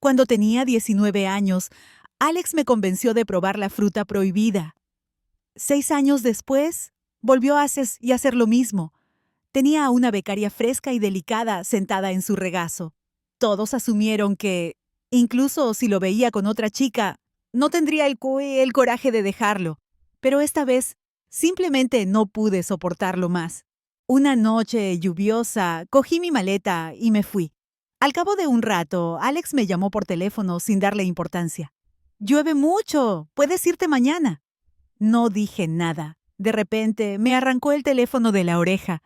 Cuando tenía 19 años, Alex me convenció de probar la fruta prohibida. 6 años después, volvió a hacer lo mismo. Tenía a una becaria fresca y delicada sentada en su regazo. Todos asumieron que, incluso si lo veía con otra chica, no tendría el coraje de dejarlo. Pero esta vez, simplemente no pude soportarlo más. Una noche lluviosa, cogí mi maleta y me fui. Al cabo de un rato, Alex me llamó por teléfono sin darle importancia. «Llueve mucho, puedes irte mañana». No dije nada. De repente, me arrancó el teléfono de la oreja.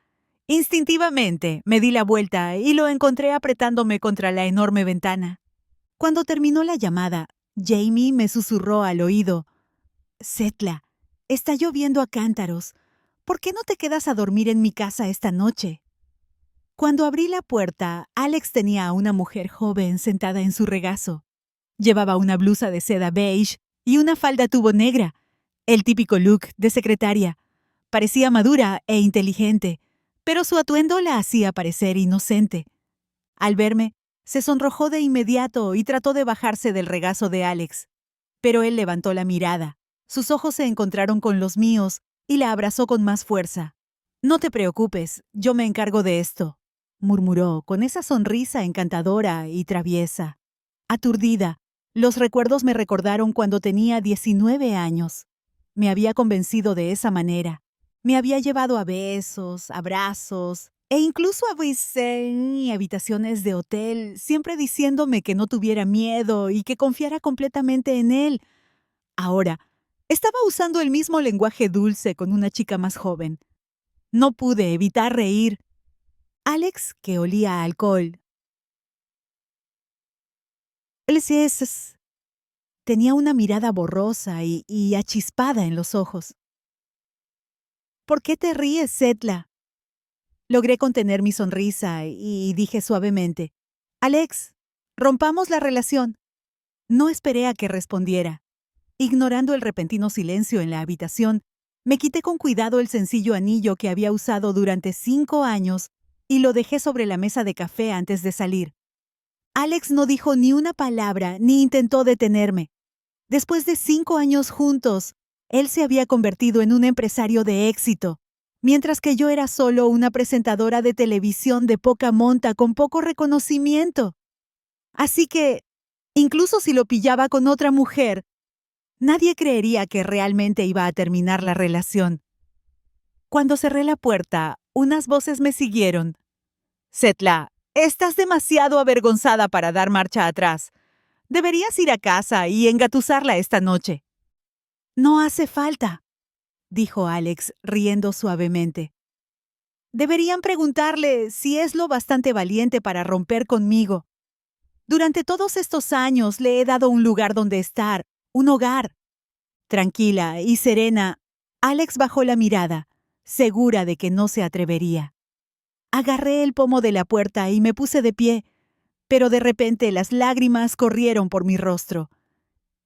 Instintivamente, me di la vuelta y lo encontré apretándome contra la enorme ventana. Cuando terminó la llamada, Jamie me susurró al oído: «Setla, está lloviendo a cántaros. ¿Por qué no te quedas a dormir en mi casa esta noche?» Cuando abrí la puerta, Alex tenía a una mujer joven sentada en su regazo. Llevaba una blusa de seda beige y una falda tubo negra, el típico look de secretaria. Parecía madura e inteligente, pero su atuendo la hacía parecer inocente. Al verme, se sonrojó de inmediato y trató de bajarse del regazo de Alex. Pero él levantó la mirada. Sus ojos se encontraron con los míos y la abrazó con más fuerza. «No te preocupes, yo me encargo de esto», murmuró con esa sonrisa encantadora y traviesa. Aturdida, los recuerdos me recordaron cuando tenía 19 años. Me había convencido de esa manera. Me había llevado a besos, abrazos e incluso a habitaciones de hotel, siempre diciéndome que no tuviera miedo y que confiara completamente en él. Ahora, estaba usando el mismo lenguaje dulce con una chica más joven. No pude evitar reír. Alex, que olía a alcohol, tenía una mirada borrosa y achispada en los ojos. «¿Por qué te ríes, Setla?» Logré contener mi sonrisa y dije suavemente: «Alex, rompamos la relación». No esperé a que respondiera. Ignorando el repentino silencio en la habitación, me quité con cuidado el sencillo anillo que había usado durante 5 años y lo dejé sobre la mesa de café antes de salir. Alex no dijo ni una palabra ni intentó detenerme. Después de 5 años juntos, él se había convertido en un empresario de éxito, mientras que yo era solo una presentadora de televisión de poca monta con poco reconocimiento. Así que, incluso si lo pillaba con otra mujer, nadie creería que realmente iba a terminar la relación. Cuando cerré la puerta, unas voces me siguieron. «Setla, estás demasiado avergonzada para dar marcha atrás. Deberías ir a casa y engatusarla esta noche». «No hace falta», dijo Alex, riendo suavemente. «Deberían preguntarle si es lo bastante valiente para romper conmigo. Durante todos estos años le he dado un lugar donde estar, un hogar». Tranquila y serena, Alex bajó la mirada, segura de que no se atrevería. Agarré el pomo de la puerta y me puse de pie, pero de repente las lágrimas corrieron por mi rostro.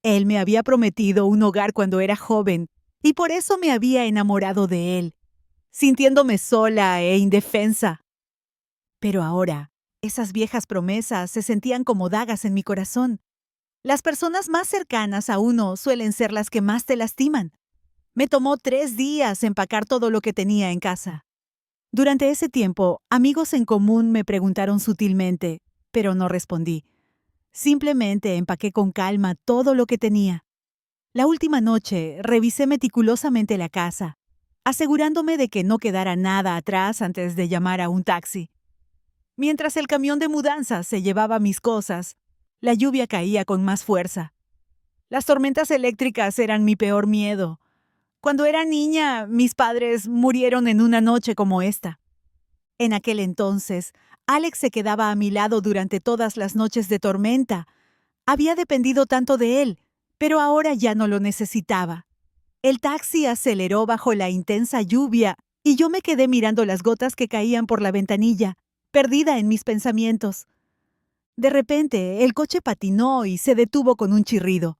Él me había prometido un hogar cuando era joven, y por eso me había enamorado de él, sintiéndome sola e indefensa. Pero ahora, esas viejas promesas se sentían como dagas en mi corazón. Las personas más cercanas a uno suelen ser las que más te lastiman. Me tomó 3 días empacar todo lo que tenía en casa. Durante ese tiempo, amigos en común me preguntaron sutilmente, pero no respondí. Simplemente empaqué con calma todo lo que tenía. La última noche revisé meticulosamente la casa, asegurándome de que no quedara nada atrás antes de llamar a un taxi. Mientras el camión de mudanzas se llevaba mis cosas, la lluvia caía con más fuerza. Las tormentas eléctricas eran mi peor miedo. Cuando era niña, mis padres murieron en una noche como esta. En aquel entonces, Alex se quedaba a mi lado durante todas las noches de tormenta. Había dependido tanto de él, pero ahora ya no lo necesitaba. El taxi aceleró bajo la intensa lluvia y yo me quedé mirando las gotas que caían por la ventanilla, perdida en mis pensamientos. De repente, el coche patinó y se detuvo con un chirrido.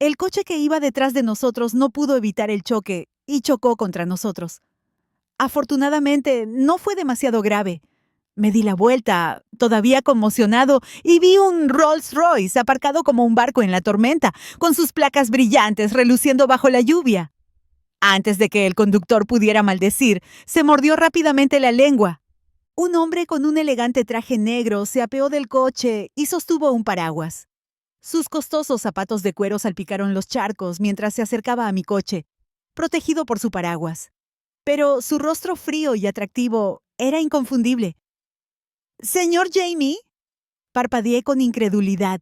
El coche que iba detrás de nosotros no pudo evitar el choque y chocó contra nosotros. Afortunadamente, no fue demasiado grave. Me di la vuelta, todavía conmocionado, y vi un Rolls Royce aparcado como un barco en la tormenta, con sus placas brillantes reluciendo bajo la lluvia. Antes de que el conductor pudiera maldecir, se mordió rápidamente la lengua. Un hombre con un elegante traje negro se apeó del coche y sostuvo un paraguas. Sus costosos zapatos de cuero salpicaron los charcos mientras se acercaba a mi coche, protegido por su paraguas. Pero su rostro frío y atractivo era inconfundible. «¿Señor Jamie?» Parpadeé con incredulidad.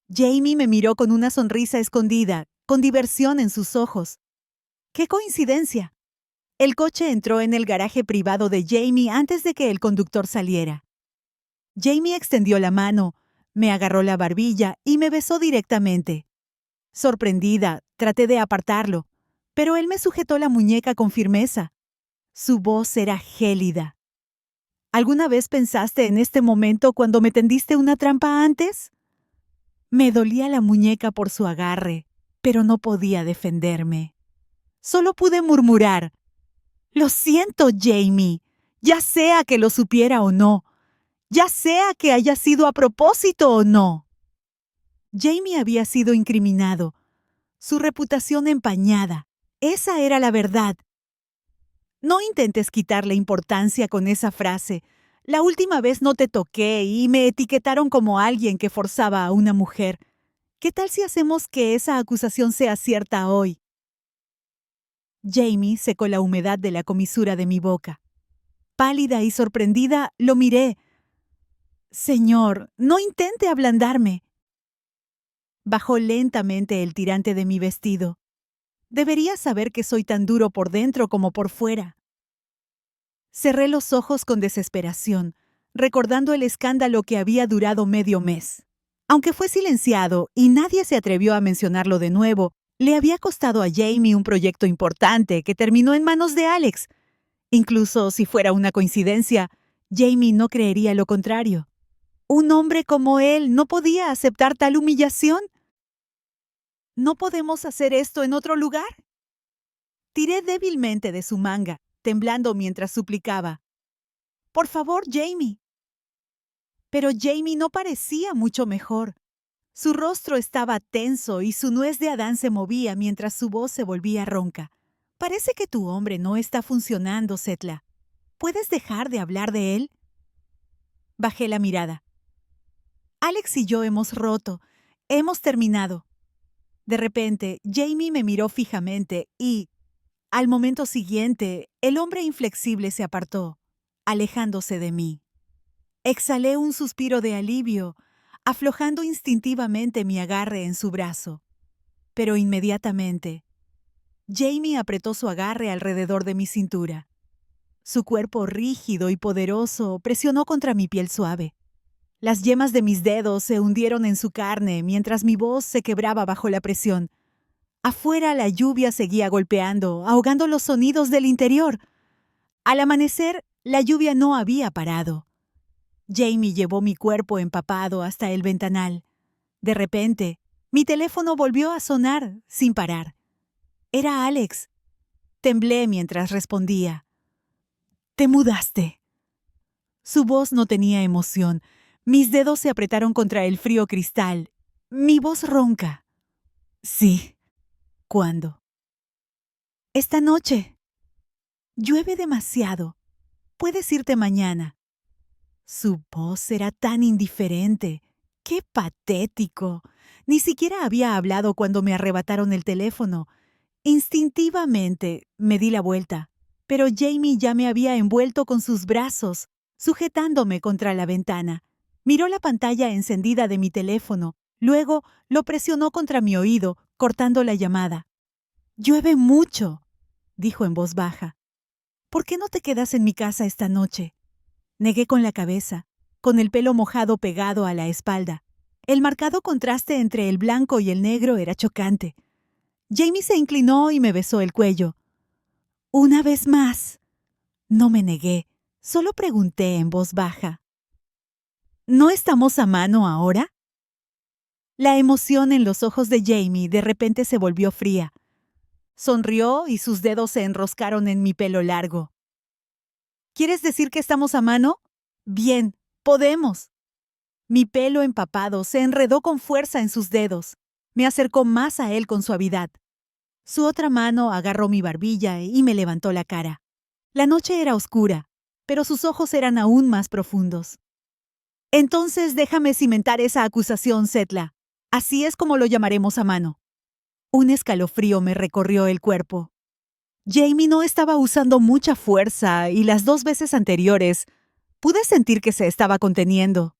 Jamie me miró con una sonrisa escondida, con diversión en sus ojos. ¡Qué coincidencia! El coche entró en el garaje privado de Jamie antes de que el conductor saliera. Jamie extendió la mano, me agarró la barbilla y me besó directamente. Sorprendida, traté de apartarlo, pero él me sujetó la muñeca con firmeza. Su voz era gélida. ¿Alguna vez pensaste en este momento cuando me tendiste una trampa antes? Me dolía la muñeca por su agarre, pero no podía defenderme. Solo pude murmurar: «Lo siento, Jamie, ya sea que lo supiera o no, ya sea que haya sido a propósito o no». Jamie había sido incriminado, su reputación empañada. Esa era la verdad. No intentes quitarle importancia con esa frase. La última vez no te toqué y me etiquetaron como alguien que forzaba a una mujer. ¿Qué tal si hacemos que esa acusación sea cierta hoy? Jamie secó la humedad de la comisura de mi boca. Pálida y sorprendida, lo miré. «Señor, no intente ablandarme». Bajó lentamente el tirante de mi vestido. Debería saber que soy tan duro por dentro como por fuera. Cerré los ojos con desesperación, recordando el escándalo que había durado medio mes. Aunque fue silenciado y nadie se atrevió a mencionarlo de nuevo, le había costado a Jamie un proyecto importante que terminó en manos de Alex. Incluso si fuera una coincidencia, Jamie no creería lo contrario. ¿Un hombre como él no podía aceptar tal humillación? ¿No podemos hacer esto en otro lugar? Tiré débilmente de su manga, temblando mientras suplicaba: «Por favor, Jamie». Pero Jamie no parecía mucho mejor. Su rostro estaba tenso y su nuez de Adán se movía mientras su voz se volvía ronca. «Parece que tu hombre no está funcionando, Setla. ¿Puedes dejar de hablar de él?» Bajé la mirada. «Alex y yo hemos roto. Hemos terminado». De repente, Jamie me miró fijamente y, al momento siguiente, el hombre inflexible se apartó, alejándose de mí. Exhalé un suspiro de alivio, aflojando instintivamente mi agarre en su brazo. Pero inmediatamente, Jamie apretó su agarre alrededor de mi cintura. Su cuerpo rígido y poderoso presionó contra mi piel suave. Las yemas de mis dedos se hundieron en su carne mientras mi voz se quebraba bajo la presión. Afuera la lluvia seguía golpeando, ahogando los sonidos del interior. Al amanecer, la lluvia no había parado. Jamie llevó mi cuerpo empapado hasta el ventanal. De repente, mi teléfono volvió a sonar sin parar. Era Alex. Temblé mientras respondía: «¿Te mudaste?» Su voz no tenía emoción. Mis dedos se apretaron contra el frío cristal. Mi voz ronca: «Sí». «¿Cuándo?» «Esta noche». «Llueve demasiado. Puedes irte mañana». Su voz era tan indiferente. ¡Qué patético! Ni siquiera había hablado cuando me arrebataron el teléfono. Instintivamente me di la vuelta, pero Jamie ya me había envuelto con sus brazos, sujetándome contra la ventana. Miró la pantalla encendida de mi teléfono, luego lo presionó contra mi oído, cortando la llamada. «Llueve mucho», dijo en voz baja. «¿Por qué no te quedas en mi casa esta noche?» Negué con la cabeza, con el pelo mojado pegado a la espalda. El marcado contraste entre el blanco y el negro era chocante. Jamie se inclinó y me besó el cuello. «Una vez más». No me negué, solo pregunté en voz baja: «¿No estamos a mano ahora?» La emoción en los ojos de Jamie de repente se volvió fría. Sonrió y sus dedos se enroscaron en mi pelo largo. «¿Quieres decir que estamos a mano?» Bien, podemos. Mi pelo empapado se enredó con fuerza en sus dedos. Me acercó más a él con suavidad. Su otra mano agarró mi barbilla y me levantó la cara. La noche era oscura, pero sus ojos eran aún más profundos. Entonces déjame cimentar esa acusación, Setla. Así es como lo llamaremos a mano. Un escalofrío me recorrió el cuerpo. Jamie no estaba usando mucha fuerza y las 2 veces anteriores pude sentir que se estaba conteniendo.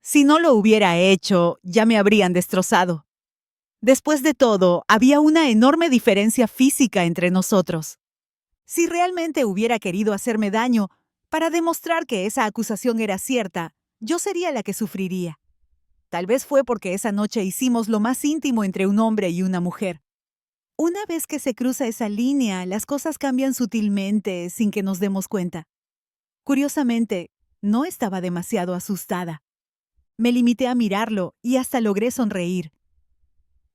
Si no lo hubiera hecho, ya me habrían destrozado. Después de todo, había una enorme diferencia física entre nosotros. Si realmente hubiera querido hacerme daño, para demostrar que esa acusación era cierta, yo sería la que sufriría. Tal vez fue porque esa noche hicimos lo más íntimo entre un hombre y una mujer. Una vez que se cruza esa línea, las cosas cambian sutilmente sin que nos demos cuenta. Curiosamente, no estaba demasiado asustada. Me limité a mirarlo y hasta logré sonreír.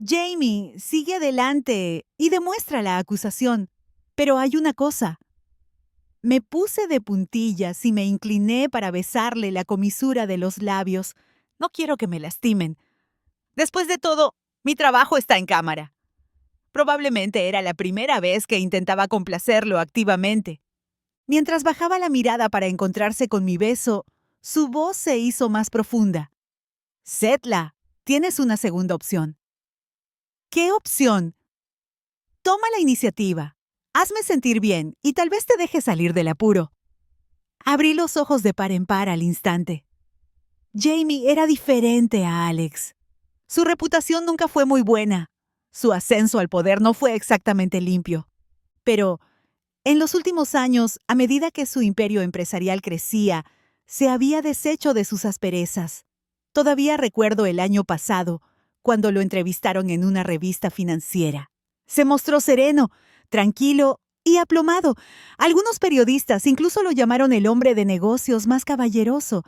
Jamie, sigue adelante y demuestra la acusación. Pero hay una cosa. Me puse de puntillas y me incliné para besarle la comisura de los labios. No quiero que me lastimen. Después de todo, mi trabajo está en cámara. Probablemente era la primera vez que intentaba complacerlo activamente. Mientras bajaba la mirada para encontrarse con mi beso, su voz se hizo más profunda. Setla, tienes una segunda opción. ¿Qué opción? Toma la iniciativa. Hazme sentir bien y tal vez te deje salir del apuro. Abrí los ojos de par en par al instante. Jamie era diferente a Alex. Su reputación nunca fue muy buena. Su ascenso al poder no fue exactamente limpio. Pero, en los últimos años, a medida que su imperio empresarial crecía, se había deshecho de sus asperezas. Todavía recuerdo el año pasado, cuando lo entrevistaron en una revista financiera. Se mostró sereno, tranquilo y aplomado. Algunos periodistas incluso lo llamaron el hombre de negocios más caballeroso.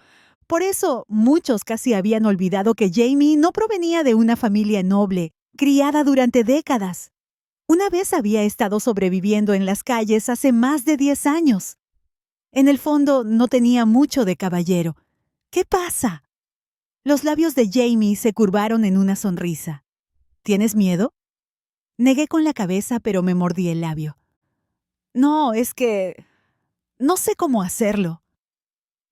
Por eso, muchos casi habían olvidado que Jamie no provenía de una familia noble, criada durante décadas. Una vez había estado sobreviviendo en las calles hace más de 10 años. En el fondo, no tenía mucho de caballero. ¿Qué pasa? Los labios de Jamie se curvaron en una sonrisa. ¿Tienes miedo? Negué con la cabeza, pero me mordí el labio. No, es que no sé cómo hacerlo.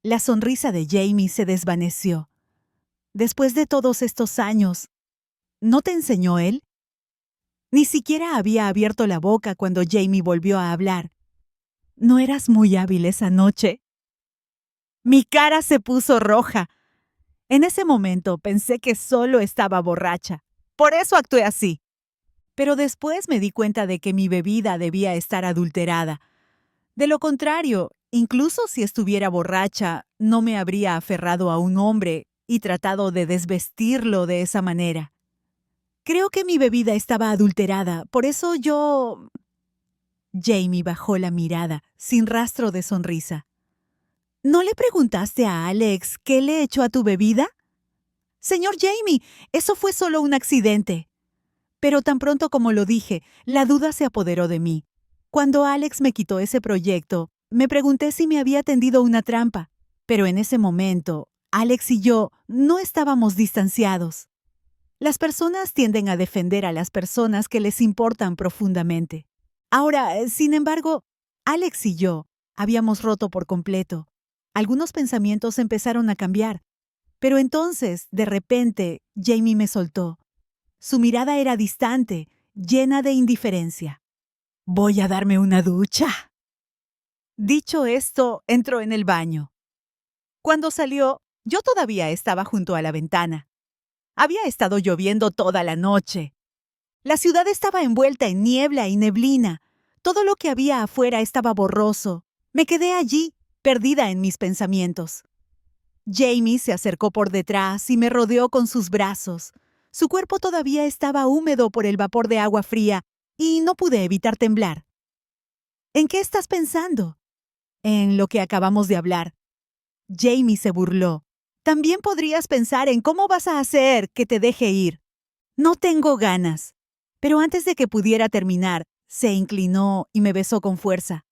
La sonrisa de Jamie se desvaneció. Después de todos estos años, ¿no te enseñó él? Ni siquiera había abierto la boca cuando Jamie volvió a hablar. ¿No eras muy hábil esa noche? Mi cara se puso roja. En ese momento pensé que solo estaba borracha. Por eso actué así. Pero después me di cuenta de que mi bebida debía estar adulterada. De lo contrario, incluso si estuviera borracha, no me habría aferrado a un hombre y tratado de desvestirlo de esa manera. Creo que mi bebida estaba adulterada, por eso yo... Jamie bajó la mirada, sin rastro de sonrisa. ¿No le preguntaste a Alex qué le echó a tu bebida? Señor Jamie, eso fue solo un accidente. Pero tan pronto como lo dije, la duda se apoderó de mí. Cuando Alex me quitó ese proyecto, me pregunté si me había tendido una trampa. Pero en ese momento, Alex y yo no estábamos distanciados. Las personas tienden a defender a las personas que les importan profundamente. Ahora, sin embargo, Alex y yo habíamos roto por completo. Algunos pensamientos empezaron a cambiar. Pero entonces, de repente, Jamie me soltó. Su mirada era distante, llena de indiferencia. «Voy a darme una ducha». Dicho esto, entró en el baño. Cuando salió, yo todavía estaba junto a la ventana. Había estado lloviendo toda la noche. La ciudad estaba envuelta en niebla y neblina. Todo lo que había afuera estaba borroso. Me quedé allí, perdida en mis pensamientos. Jamie se acercó por detrás y me rodeó con sus brazos. Su cuerpo todavía estaba húmedo por el vapor de agua fría y no pude evitar temblar. ¿En qué estás pensando? En lo que acabamos de hablar. Jamie se burló. También podrías pensar en cómo vas a hacer que te deje ir. No tengo ganas. Pero antes de que pudiera terminar, se inclinó y me besó con fuerza.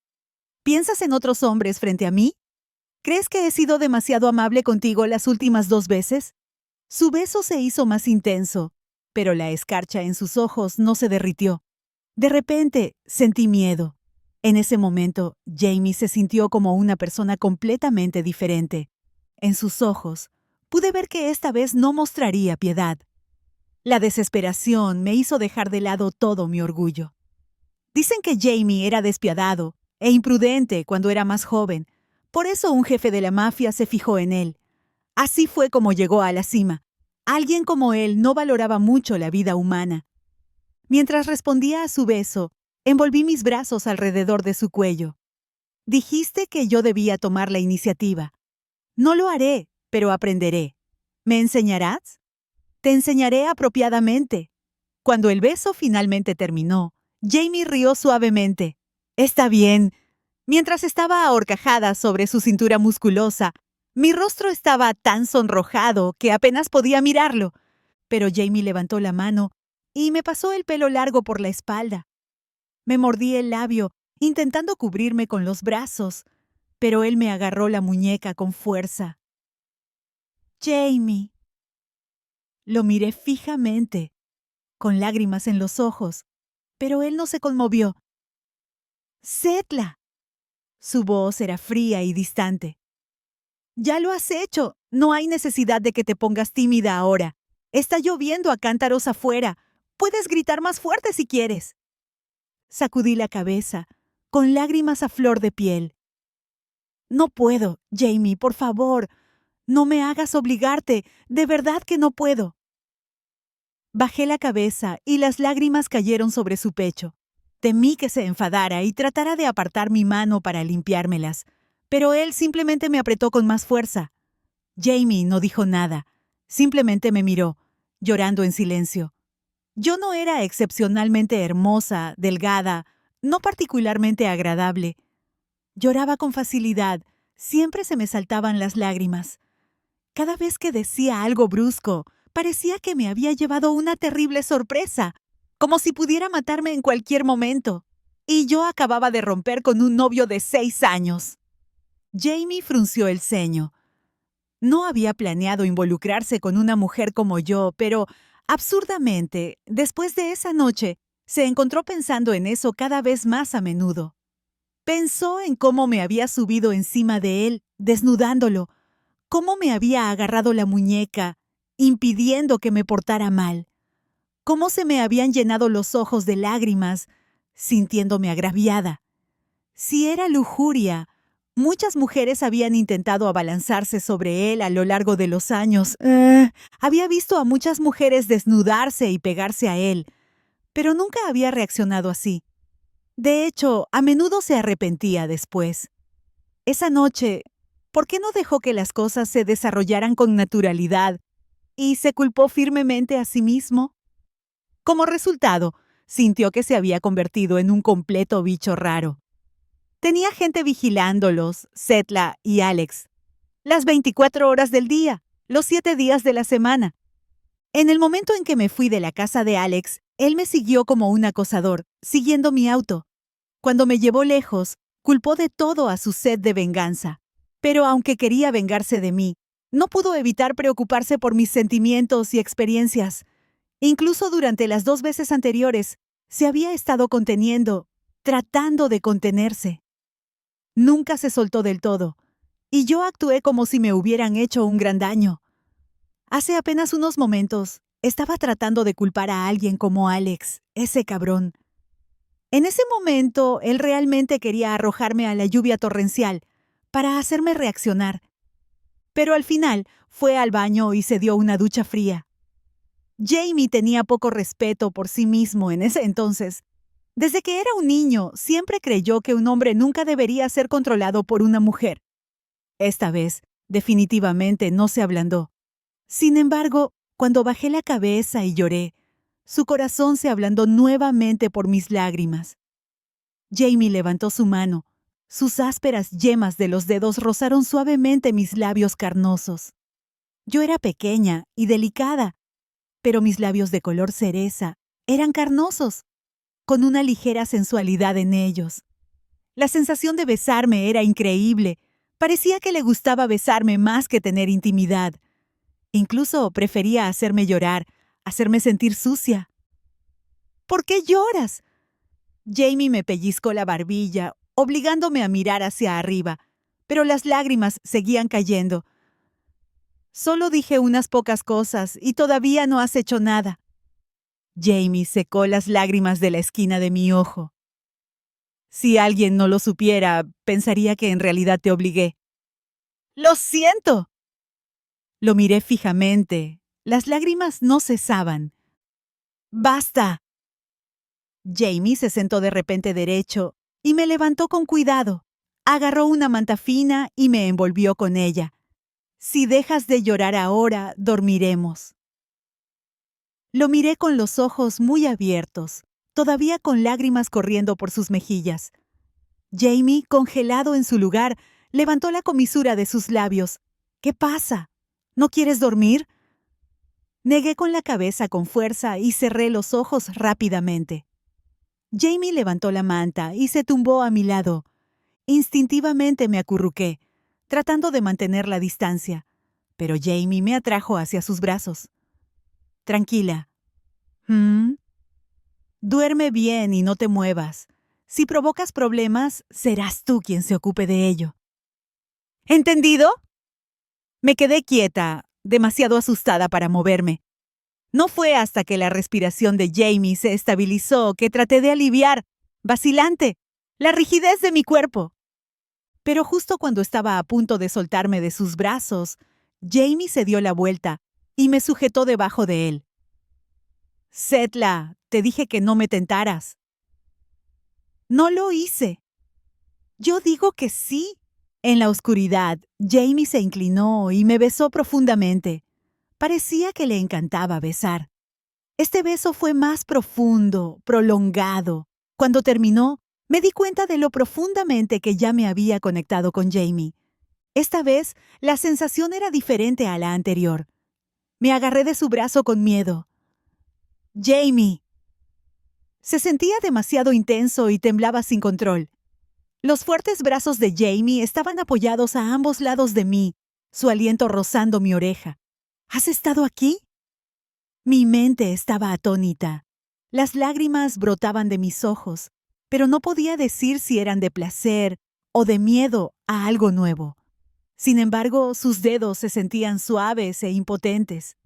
¿Piensas en otros hombres frente a mí? ¿Crees que he sido demasiado amable contigo las últimas 2 veces? Su beso se hizo más intenso, pero la escarcha en sus ojos no se derritió. De repente, sentí miedo. En ese momento, Jamie se sintió como una persona completamente diferente. En sus ojos, pude ver que esta vez no mostraría piedad. La desesperación me hizo dejar de lado todo mi orgullo. Dicen que Jamie era despiadado e imprudente cuando era más joven. Por eso un jefe de la mafia se fijó en él. Así fue como llegó a la cima. Alguien como él no valoraba mucho la vida humana. Mientras respondía a su beso, envolví mis brazos alrededor de su cuello. Dijiste que yo debía tomar la iniciativa. No lo haré, pero aprenderé. ¿Me enseñarás? Te enseñaré apropiadamente. Cuando el beso finalmente terminó, Jamie rió suavemente. Está bien. Mientras estaba a horcajadas sobre su cintura musculosa, mi rostro estaba tan sonrojado que apenas podía mirarlo. Pero Jamie levantó la mano y me pasó el pelo largo por la espalda. Me mordí el labio, intentando cubrirme con los brazos, pero él me agarró la muñeca con fuerza. Jamie. Lo miré fijamente, con lágrimas en los ojos, pero él no se conmovió. Setla. Su voz era fría y distante. Ya lo has hecho. No hay necesidad de que te pongas tímida ahora. Está lloviendo a cántaros afuera. Puedes gritar más fuerte si quieres. Sacudí la cabeza, con lágrimas a flor de piel. No puedo, Jamie, por favor. No me hagas obligarte. De verdad que no puedo. Bajé la cabeza y las lágrimas cayeron sobre su pecho. Temí que se enfadara y tratara de apartar mi mano para limpiármelas, pero él simplemente me apretó con más fuerza. Jamie no dijo nada, simplemente me miró, llorando en silencio. Yo no era excepcionalmente hermosa, delgada, no particularmente agradable. Lloraba con facilidad, siempre se me saltaban las lágrimas. Cada vez que decía algo brusco, parecía que me había llevado una terrible sorpresa, como si pudiera matarme en cualquier momento. Y yo acababa de romper con un novio de 6 años. Jamie frunció el ceño. No había planeado involucrarse con una mujer como yo, pero, absurdamente, después de esa noche, se encontró pensando en eso cada vez más a menudo. Pensó en cómo me había subido encima de él, desnudándolo, cómo me había agarrado la muñeca, impidiendo que me portara mal, cómo se me habían llenado los ojos de lágrimas, sintiéndome agraviada. Si era lujuria, muchas mujeres habían intentado abalanzarse sobre él a lo largo de los años. Había visto a muchas mujeres desnudarse y pegarse a él, pero nunca había reaccionado así. De hecho, a menudo se arrepentía después. Esa noche, ¿por qué no dejó que las cosas se desarrollaran con naturalidad y se culpó firmemente a sí mismo? Como resultado, sintió que se había convertido en un completo bicho raro. Tenía gente vigilándolos, Setla y Alex, las 24 horas del día, los 7 días de la semana. En el momento en que me fui de la casa de Alex, él me siguió como un acosador, siguiendo mi auto. Cuando me llevó lejos, culpó de todo a su sed de venganza. Pero aunque quería vengarse de mí, no pudo evitar preocuparse por mis sentimientos y experiencias. Incluso durante las 2 veces anteriores, se había estado conteniendo, tratando de contenerse. Nunca se soltó del todo, y yo actué como si me hubieran hecho un gran daño. Hace apenas unos momentos, estaba tratando de culpar a alguien como Alex, ese cabrón. En ese momento, él realmente quería arrojarme a la lluvia torrencial para hacerme reaccionar. Pero al final, fue al baño y se dio una ducha fría. Jamie tenía poco respeto por sí mismo en ese entonces. Desde que era un niño, siempre creyó que un hombre nunca debería ser controlado por una mujer. Esta vez, definitivamente no se ablandó. Sin embargo, cuando bajé la cabeza y lloré, su corazón se ablandó nuevamente por mis lágrimas. Jamie levantó su mano. Sus ásperas yemas de los dedos rozaron suavemente mis labios carnosos. Yo era pequeña y delicada, pero mis labios de color cereza eran carnosos, con una ligera sensualidad en ellos. La sensación de besarme era increíble, Parecía que le gustaba besarme más que tener intimidad. Incluso prefería hacerme llorar, hacerme sentir sucia. ¿Por qué lloras? Jamie me pellizcó la barbilla, obligándome a mirar hacia arriba, pero las lágrimas seguían cayendo. Solo dije unas pocas cosas y todavía no has hecho nada. Jamie secó las lágrimas de la esquina de mi ojo. Si alguien no lo supiera, pensaría que en realidad te obligué. ¡Lo siento! Lo miré fijamente. Las lágrimas no cesaban. ¡Basta! Jamie se sentó de repente derecho y me levantó con cuidado. Agarró una manta fina y me envolvió con ella. Si dejas de llorar ahora, dormiremos. Lo miré con los ojos muy abiertos, todavía con lágrimas corriendo por sus mejillas. Jamie, congelado en su lugar, levantó la comisura de sus labios. ¿Qué pasa? ¿No quieres dormir? Negué con la cabeza con fuerza y cerré los ojos rápidamente. Jamie levantó la manta y se tumbó a mi lado. Instintivamente me acurruqué, tratando de mantener la distancia, pero Jamie me atrajo hacia sus brazos. Tranquila. ¿Mm? Duerme bien y no te muevas. Si provocas problemas, serás tú quien se ocupe de ello. ¿Entendido? Me quedé quieta, demasiado asustada para moverme. No fue hasta que la respiración de Jamie se estabilizó que traté de aliviar, vacilante, la rigidez de mi cuerpo. Pero justo cuando estaba a punto de soltarme de sus brazos, Jamie se dio la vuelta y me sujetó debajo de él. Setla, te dije que no me tentaras. No lo hice. Yo digo que sí. En la oscuridad, Jamie se inclinó y me besó profundamente. Parecía que le encantaba besar. Este beso fue más profundo, prolongado. Cuando terminó, me di cuenta de lo profundamente que ya me había conectado con Jamie. Esta vez, la sensación era diferente a la anterior. Me agarré de su brazo con miedo. Jamie. Se sentía demasiado intenso y temblaba sin control. Los fuertes brazos de Jamie estaban apoyados a ambos lados de mí, su aliento rozando mi oreja. ¿Has estado aquí? Mi mente estaba atónita. Las lágrimas brotaban de mis ojos, pero no podía decir si eran de placer o de miedo a algo nuevo. Sin embargo, sus dedos se sentían suaves e impotentes.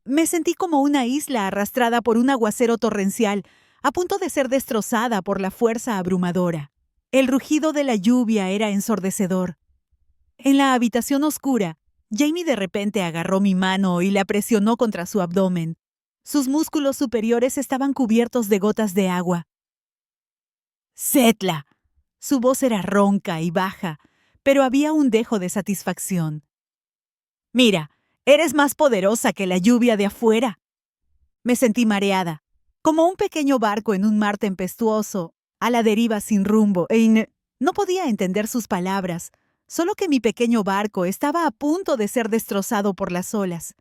Me sentí como una isla arrastrada por un aguacero torrencial, a punto de ser destrozada por la fuerza abrumadora. El rugido de la lluvia era ensordecedor. En la habitación oscura, Jamie de repente agarró mi mano y la presionó contra su abdomen. Sus músculos superiores estaban cubiertos de gotas de agua. ¡Setla! Su voz era ronca y baja, pero había un dejo de satisfacción. Mira, eres más poderosa que la lluvia de afuera. Me sentí mareada, como un pequeño barco en un mar tempestuoso, a la deriva sin rumbo, no podía entender sus palabras, solo que mi pequeño barco estaba a punto de ser destrozado por las olas.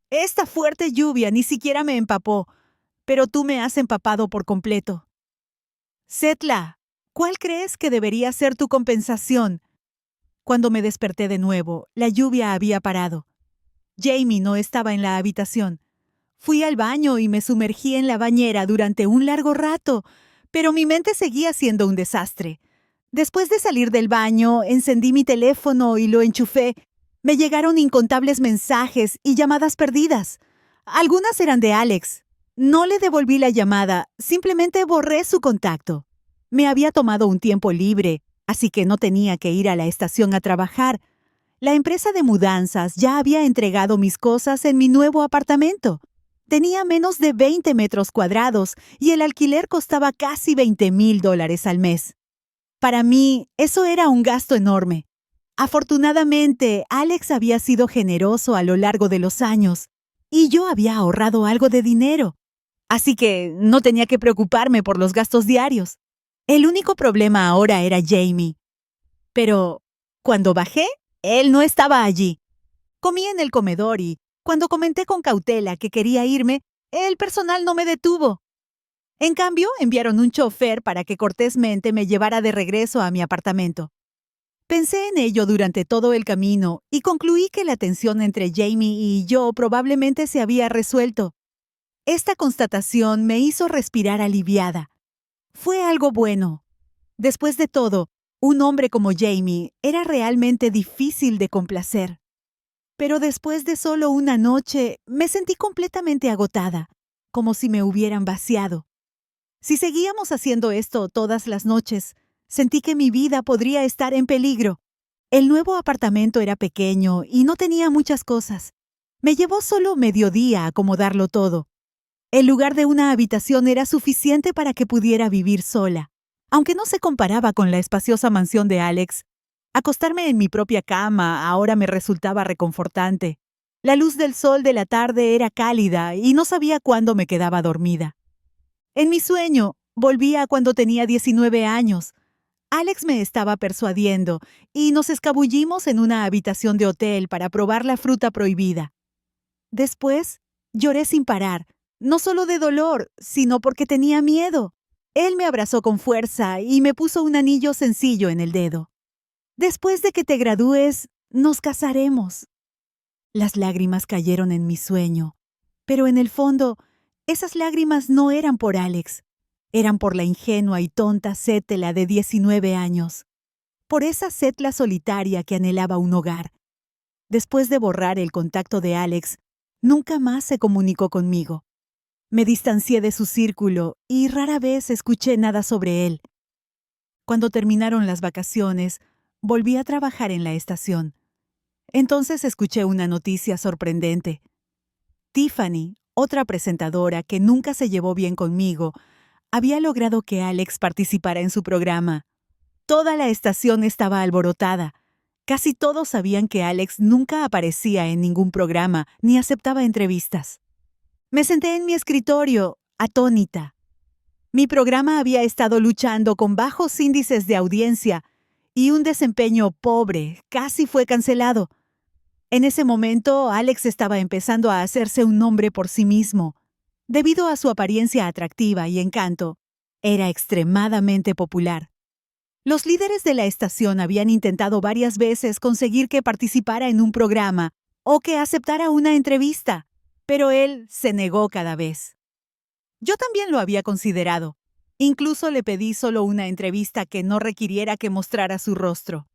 Esta fuerte lluvia ni siquiera me empapó, pero tú me has empapado por completo. Setla, ¿cuál crees que debería ser tu compensación? Cuando me desperté de nuevo, la lluvia había parado. Jamie no estaba en la habitación. Fui al baño y me sumergí en la bañera durante un largo rato, pero mi mente seguía siendo un desastre. Después de salir del baño, encendí mi teléfono y lo enchufé. Me llegaron incontables mensajes y llamadas perdidas. Algunas eran de Alex. No le devolví la llamada, simplemente borré su contacto. Me había tomado un tiempo libre, así que no tenía que ir a la estación a trabajar. La empresa de mudanzas ya había entregado mis cosas en mi nuevo apartamento. Tenía menos de 20 metros cuadrados y el alquiler costaba casi $20,000 al mes. Para mí, eso era un gasto enorme. Afortunadamente, Alex había sido generoso a lo largo de los años y yo había ahorrado algo de dinero. Así que no tenía que preocuparme por los gastos diarios. El único problema ahora era Jamie. Pero cuando bajé, él no estaba allí. Comí en el comedor y, cuando comenté con cautela que quería irme, el personal no me detuvo. En cambio, enviaron un chofer para que cortésmente me llevara de regreso a mi apartamento. Pensé en ello durante todo el camino y concluí que la tensión entre Jamie y yo probablemente se había resuelto. Esta constatación me hizo respirar aliviada. Fue algo bueno. Después de todo, un hombre como Jamie era realmente difícil de complacer. Pero después de solo una noche, me sentí completamente agotada, como si me hubieran vaciado. Si seguíamos haciendo esto todas las noches, sentí que mi vida podría estar en peligro. El nuevo apartamento era pequeño y no tenía muchas cosas. Me llevó solo mediodía acomodarlo todo. El lugar de una habitación era suficiente para que pudiera vivir sola. Aunque no se comparaba con la espaciosa mansión de Alex, acostarme en mi propia cama ahora me resultaba reconfortante. La luz del sol de la tarde era cálida y no sabía cuándo me quedaba dormida. En mi sueño, volvía cuando tenía 19 años. Alex me estaba persuadiendo y nos escabullimos en una habitación de hotel para probar la fruta prohibida. Después, lloré sin parar, no solo de dolor, sino porque tenía miedo. Él me abrazó con fuerza y me puso un anillo sencillo en el dedo. Después de que te gradúes, nos casaremos. Las lágrimas cayeron en mi sueño, pero en el fondo, esas lágrimas no eran por Alex, eran por la ingenua y tonta Setla de 19 años, por esa Setla solitaria que anhelaba un hogar. Después de borrar el contacto de Alex, nunca más se comunicó conmigo. Me distancié de su círculo y rara vez escuché nada sobre él. Cuando terminaron las vacaciones, volví a trabajar en la estación. Entonces escuché una noticia sorprendente. Tiffany, otra presentadora que nunca se llevó bien conmigo, había logrado que Alex participara en su programa. Toda la estación estaba alborotada. Casi todos sabían que Alex nunca aparecía en ningún programa ni aceptaba entrevistas. Me senté en mi escritorio, atónita. Mi programa había estado luchando con bajos índices de audiencia y un desempeño pobre, casi fue cancelado. En ese momento, Alex estaba empezando a hacerse un nombre por sí mismo. Debido a su apariencia atractiva y encanto, era extremadamente popular. Los líderes de la estación habían intentado varias veces conseguir que participara en un programa o que aceptara una entrevista, pero él se negó cada vez. Yo también lo había considerado. Incluso le pedí solo una entrevista que no requiriera que mostrara su rostro.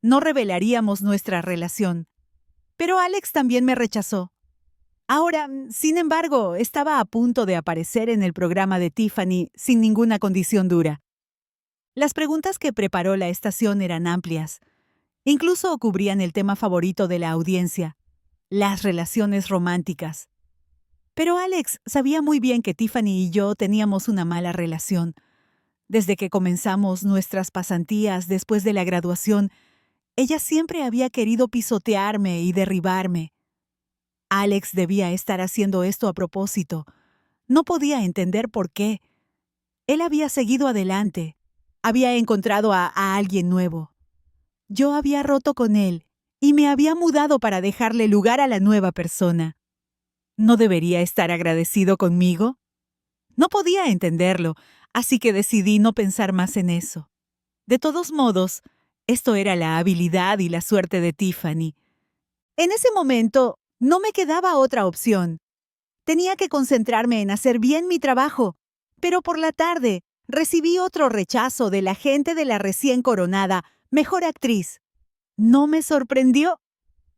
No revelaríamos nuestra relación. Pero Alex también me rechazó. Ahora, sin embargo, estaba a punto de aparecer en el programa de Tiffany sin ninguna condición dura. Las preguntas que preparó la estación eran amplias. Incluso cubrían el tema favorito de la audiencia, las relaciones románticas. Pero Alex sabía muy bien que Tiffany y yo teníamos una mala relación. Desde que comenzamos nuestras pasantías después de la graduación, ella siempre había querido pisotearme y derribarme. Alex debía estar haciendo esto a propósito. No podía entender por qué. Él había seguido adelante. Había encontrado a alguien nuevo. Yo había roto con él y me había mudado para dejarle lugar a la nueva persona. ¿No debería estar agradecido conmigo? No podía entenderlo, así que decidí no pensar más en eso. De todos modos, esto era la habilidad y la suerte de Tiffany. En ese momento, no me quedaba otra opción. Tenía que concentrarme en hacer bien mi trabajo, pero por la tarde recibí otro rechazo del agente de la recién coronada mejor actriz. No me sorprendió.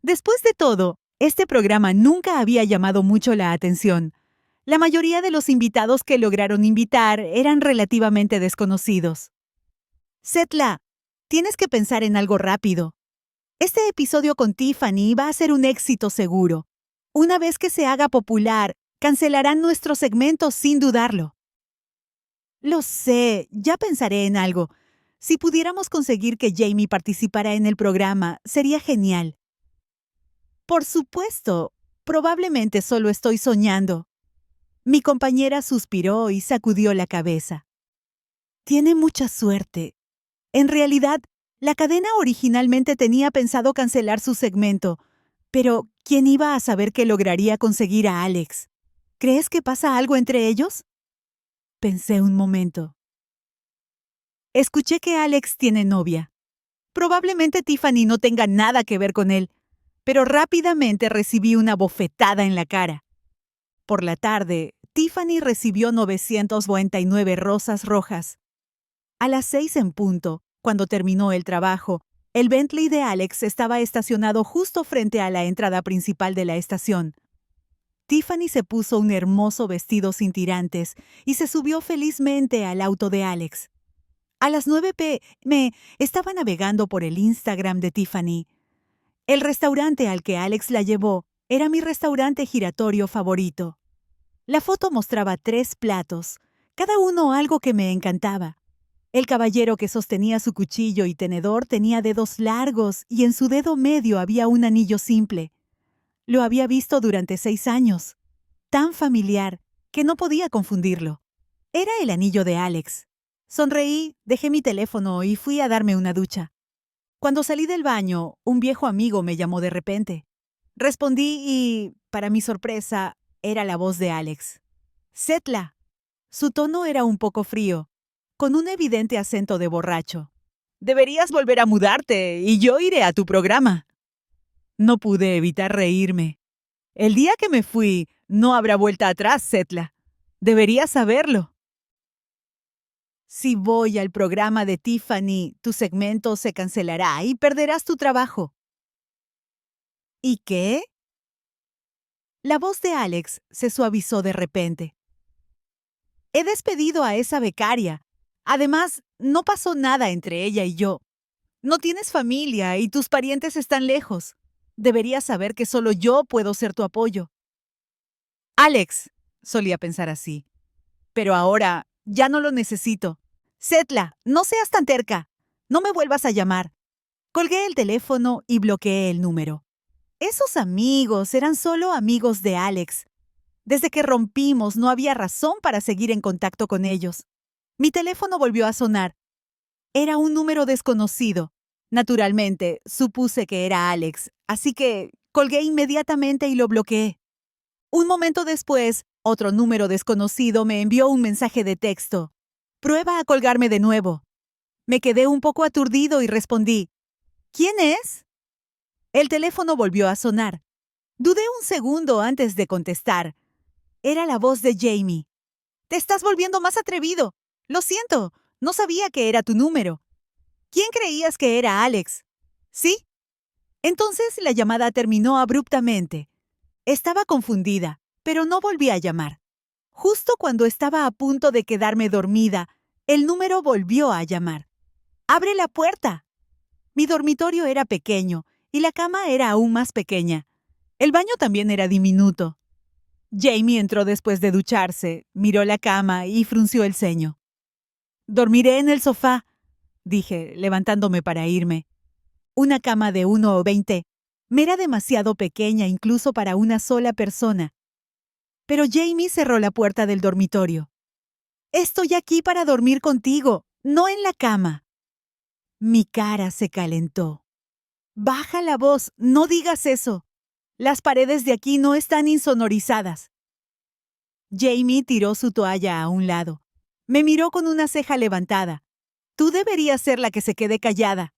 Después de todo, este programa nunca había llamado mucho la atención. La mayoría de los invitados que lograron invitar eran relativamente desconocidos. Setla, tienes que pensar en algo rápido. Este episodio con Tiffany va a ser un éxito seguro. Una vez que se haga popular, cancelarán nuestro segmento sin dudarlo. Lo sé, ya pensaré en algo. Si pudiéramos conseguir que Jamie participara en el programa, sería genial. Por supuesto, probablemente solo estoy soñando. Mi compañera suspiró y sacudió la cabeza. Tiene mucha suerte. En realidad, la cadena originalmente tenía pensado cancelar su segmento, pero ¿quién iba a saber que lograría conseguir a Alex? ¿Crees que pasa algo entre ellos? Pensé un momento. Escuché que Alex tiene novia. Probablemente Tiffany no tenga nada que ver con él, pero rápidamente recibí una bofetada en la cara. Por la tarde, Tiffany recibió 999 rosas rojas. A las 6 en punto, cuando terminó el trabajo, el Bentley de Alex estaba estacionado justo frente a la entrada principal de la estación. Tiffany se puso un hermoso vestido sin tirantes y se subió felizmente al auto de Alex. A las 9 p.m. estaba navegando por el Instagram de Tiffany. El restaurante al que Alex la llevó era mi restaurante giratorio favorito. La foto mostraba 3 platos, cada uno algo que me encantaba. El caballero que sostenía su cuchillo y tenedor tenía dedos largos y en su dedo medio había un anillo simple. Lo había visto durante 6 años. Tan familiar que no podía confundirlo. Era el anillo de Alex. Sonreí, dejé mi teléfono y fui a darme una ducha. Cuando salí del baño, un viejo amigo me llamó de repente. Respondí y, para mi sorpresa, era la voz de Alex. «Setla». Su tono era un poco frío, con un evidente acento de borracho. «Deberías volver a mudarte y yo iré a tu programa». No pude evitar reírme. «El día que me fui, no habrá vuelta atrás, Setla. Deberías saberlo». Si voy al programa de Tiffany, tu segmento se cancelará y perderás tu trabajo. ¿Y qué? La voz de Alex se suavizó de repente. He despedido a esa becaria. Además, no pasó nada entre ella y yo. No tienes familia y tus parientes están lejos. Deberías saber que solo yo puedo ser tu apoyo. Alex, solía pensar así. Pero ahora ya no lo necesito. Setla, no seas tan terca. No me vuelvas a llamar. Colgué el teléfono y bloqueé el número. Esos amigos eran solo amigos de Alex. Desde que rompimos no había razón para seguir en contacto con ellos. Mi teléfono volvió a sonar. Era un número desconocido. Naturalmente, supuse que era Alex, así que colgué inmediatamente y lo bloqueé. Un momento después, otro número desconocido me envió un mensaje de texto. «Prueba a colgarme de nuevo». Me quedé un poco aturdido y respondí. «¿Quién es?» El teléfono volvió a sonar. Dudé un segundo antes de contestar. Era la voz de Jamie. «Te estás volviendo más atrevido. Lo siento, no sabía que era tu número. ¿Quién creías que era Alex?» «¿Sí?» Entonces la llamada terminó abruptamente. Estaba confundida, pero no volví a llamar. Justo cuando estaba a punto de quedarme dormida, el número volvió a llamar. «¡Abre la puerta!». Mi dormitorio era pequeño y la cama era aún más pequeña. El baño también era diminuto. Jamie entró después de ducharse, miró la cama y frunció el ceño. «Dormiré en el sofá», dije, levantándome para irme. Una cama de 1,20 me era demasiado pequeña incluso para una sola persona. Pero Jamie cerró la puerta del dormitorio. «Estoy aquí para dormir contigo, no en la cama». Mi cara se calentó. «Baja la voz, no digas eso. Las paredes de aquí no están insonorizadas». Jamie tiró su toalla a un lado. Me miró con una ceja levantada. «Tú deberías ser la que se quede callada».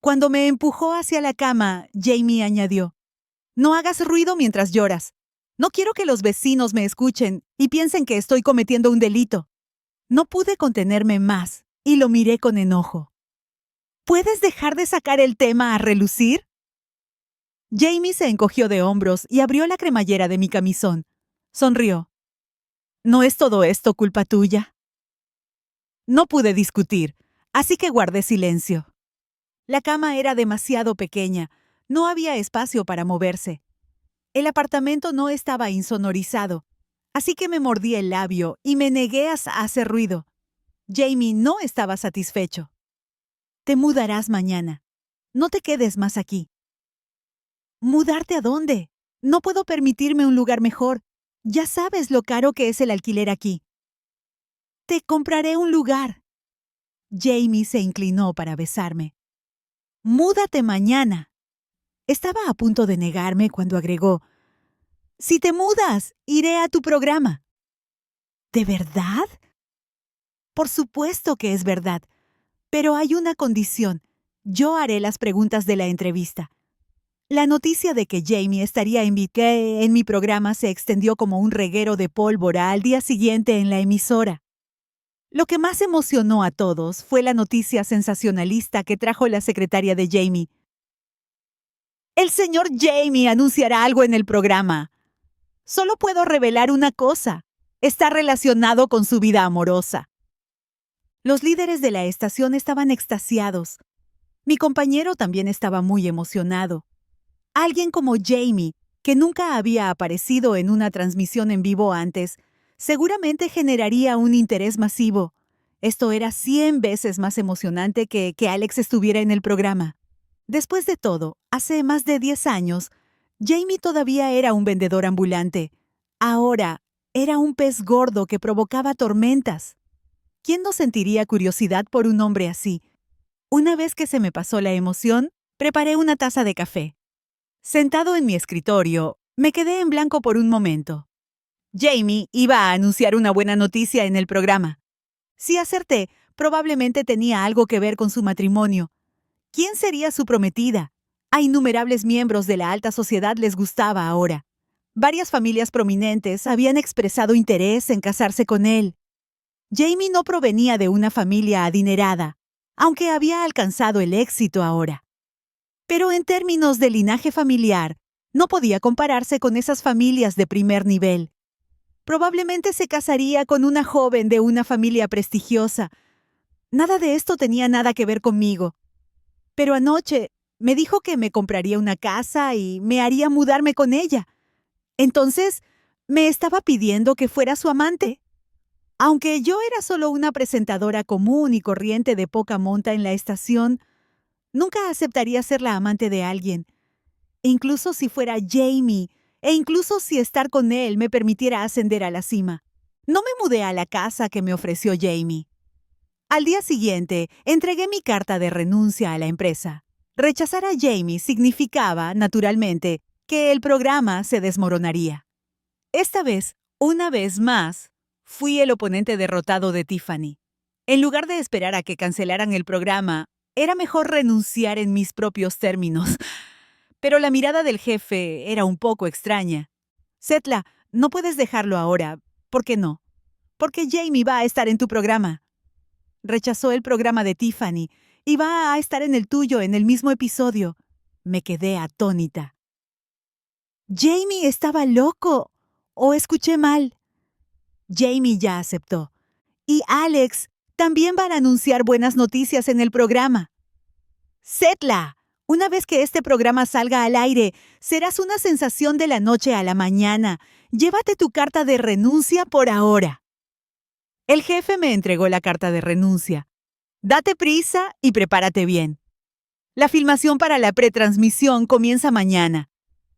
Cuando me empujó hacia la cama, Jamie añadió. «No hagas ruido mientras lloras. No quiero que los vecinos me escuchen y piensen que estoy cometiendo un delito». No pude contenerme más y lo miré con enojo. «¿Puedes dejar de sacar el tema a relucir?». Jamie se encogió de hombros y abrió la cremallera de mi camisón. Sonrió. «¿No es todo esto culpa tuya?». No pude discutir, así que guardé silencio. La cama era demasiado pequeña. No había espacio para moverse. El apartamento no estaba insonorizado, así que me mordí el labio y me negué a hacer ruido. Jamie no estaba satisfecho. «Te mudarás mañana. No te quedes más aquí». «¿Mudarte a dónde? No puedo permitirme un lugar mejor. Ya sabes lo caro que es el alquiler aquí». «Te compraré un lugar». Jamie se inclinó para besarme. «Múdate mañana». Estaba a punto de negarme cuando agregó. «Si te mudas, iré a tu programa». ¿De verdad? Por supuesto que es verdad, pero hay una condición. Yo haré las preguntas de la entrevista. La noticia de que Jamie estaría en mi programa se extendió como un reguero de pólvora al día siguiente en la emisora. Lo que más emocionó a todos fue la noticia sensacionalista que trajo la secretaria de Jamie. El señor Jamie anunciará algo en el programa. Solo puedo revelar una cosa. Está relacionado con su vida amorosa. Los líderes de la estación estaban extasiados. Mi compañero también estaba muy emocionado. Alguien como Jamie, que nunca había aparecido en una transmisión en vivo antes, seguramente generaría un interés masivo. Esto era 100 veces más emocionante que Alex estuviera en el programa. Después de todo, hace más de 10 años, Jamie todavía era un vendedor ambulante. Ahora, era un pez gordo que provocaba tormentas. ¿Quién no sentiría curiosidad por un hombre así? Una vez que se me pasó la emoción, preparé una taza de café. Sentado en mi escritorio, me quedé en blanco por un momento. Jamie iba a anunciar una buena noticia en el programa. Si acerté, probablemente tenía algo que ver con su matrimonio. ¿Quién sería su prometida? A innumerables miembros de la alta sociedad les gustaba ahora. Varias familias prominentes habían expresado interés en casarse con él. Jamie no provenía de una familia adinerada, aunque había alcanzado el éxito ahora. Pero en términos de linaje familiar, no podía compararse con esas familias de primer nivel. Probablemente se casaría con una joven de una familia prestigiosa. Nada de esto tenía nada que ver conmigo. Pero anoche me dijo que me compraría una casa y me haría mudarme con ella. Entonces, me estaba pidiendo que fuera su amante. Aunque yo era solo una presentadora común y corriente de poca monta en la estación, nunca aceptaría ser la amante de alguien. Incluso si fuera Jamie, e incluso si estar con él me permitiera ascender a la cima. No me mudé a la casa que me ofreció Jamie. Al día siguiente, entregué mi carta de renuncia a la empresa. Rechazar a Jamie significaba, naturalmente, que el programa se desmoronaría. Esta vez, una vez más, fui el oponente derrotado de Tiffany. En lugar de esperar a que cancelaran el programa, era mejor renunciar en mis propios términos. Pero la mirada del jefe era un poco extraña. Setla, no puedes dejarlo ahora. ¿Por qué no? Porque Jamie va a estar en tu programa. Rechazó el programa de Tiffany y va a estar en el tuyo en el mismo episodio. Me quedé atónita. Jamie estaba loco. ¿O escuché mal? Jamie ya aceptó. Y Alex también van a anunciar buenas noticias en el programa. Setla, una vez que este programa salga al aire, serás una sensación de la noche a la mañana. Llévate tu carta de renuncia por ahora. El jefe me entregó la carta de renuncia. Date prisa y prepárate bien. La filmación para la pretransmisión comienza mañana.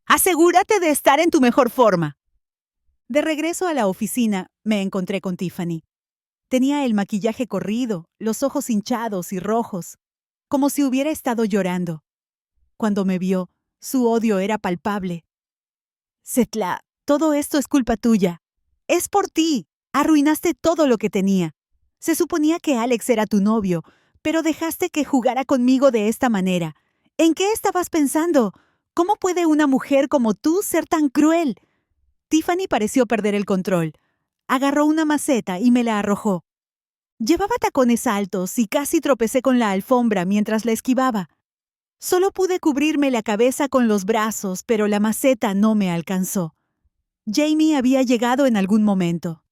Asegúrate de estar en tu mejor forma. De regreso a la oficina, me encontré con Tiffany. Tenía el maquillaje corrido, los ojos hinchados y rojos, como si hubiera estado llorando. Cuando me vio, su odio era palpable. Setla, todo esto es culpa tuya. Es por ti. Arruinaste todo lo que tenía. Se suponía que Alex era tu novio, pero dejaste que jugara conmigo de esta manera. ¿En qué estabas pensando? ¿Cómo puede una mujer como tú ser tan cruel? Tiffany pareció perder el control. Agarró una maceta y me la arrojó. Llevaba tacones altos y casi tropecé con la alfombra mientras la esquivaba. Solo pude cubrirme la cabeza con los brazos, pero la maceta no me alcanzó. Jamie había llegado en algún momento.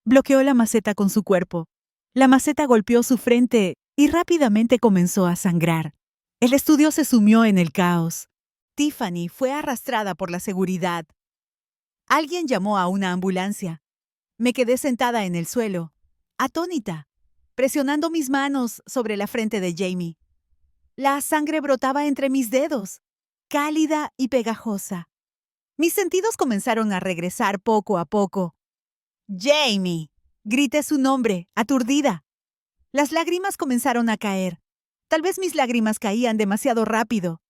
Bloqueó la maceta con su cuerpo. La maceta golpeó su frente y rápidamente comenzó a sangrar. El estudio se sumió en el caos. Tiffany fue arrastrada por la seguridad. Alguien llamó a una ambulancia. Me quedé sentada en el suelo, atónita, presionando mis manos sobre la frente de Jamie. La sangre brotaba entre mis dedos, cálida y pegajosa. Mis sentidos comenzaron a regresar poco a poco. ¡Jamie! Grité su nombre, aturdida. Las lágrimas comenzaron a caer. Tal vez mis lágrimas caían demasiado rápido.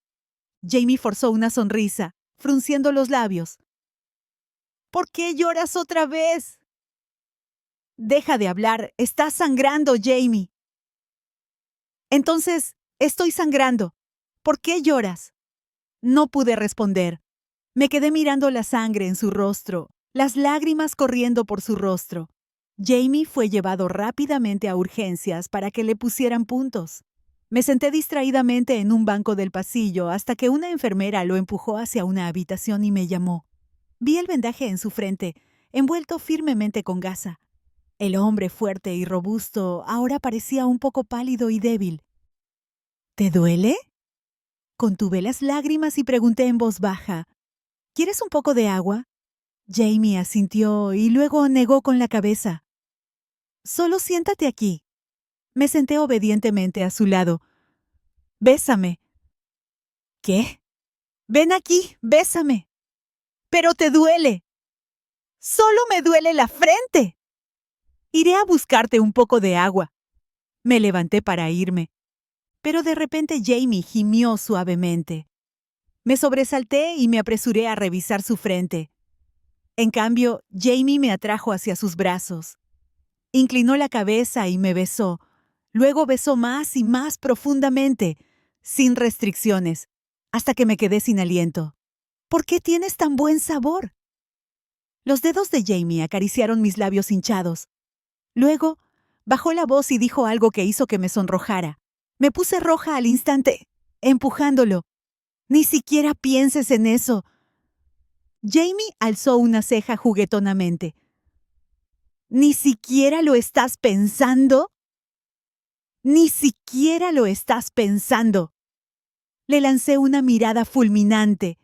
Jamie forzó una sonrisa, frunciendo los labios. ¿Por qué lloras otra vez? Deja de hablar, estás sangrando, Jamie. Entonces, Estoy sangrando. ¿Por qué lloras? No pude responder. Me quedé mirando la sangre en su rostro, las lágrimas corriendo por su rostro. Jamie fue llevado rápidamente a urgencias para que le pusieran puntos. Me senté distraídamente en un banco del pasillo hasta que una enfermera lo empujó hacia una habitación y me llamó. Vi el vendaje en su frente, envuelto firmemente con gasa. El hombre fuerte y robusto ahora parecía un poco pálido y débil. ¿Te duele? Contuve las lágrimas y pregunté en voz baja. ¿Quieres un poco de agua? Jamie asintió y luego negó con la cabeza. Solo siéntate aquí. Me senté obedientemente a su lado. Bésame. ¿Qué? Ven aquí, bésame. Pero te duele. Solo me duele la frente. Iré a buscarte un poco de agua. Me levanté para irme, pero de repente Jamie gimió suavemente. Me sobresalté y me apresuré a revisar su frente. En cambio, Jamie me atrajo hacia sus brazos. Inclinó la cabeza y me besó. Luego besó más y más profundamente, sin restricciones, hasta que me quedé sin aliento. ¿Por qué tienes tan buen sabor? Los dedos de Jamie acariciaron mis labios hinchados. Luego, bajó la voz y dijo algo que hizo que me sonrojara. Me puse roja al instante, empujándolo. Ni siquiera pienses en eso. Jamie alzó una ceja juguetonamente. ¿Ni siquiera lo estás pensando? Ni siquiera lo estás pensando. Le lancé una mirada fulminante.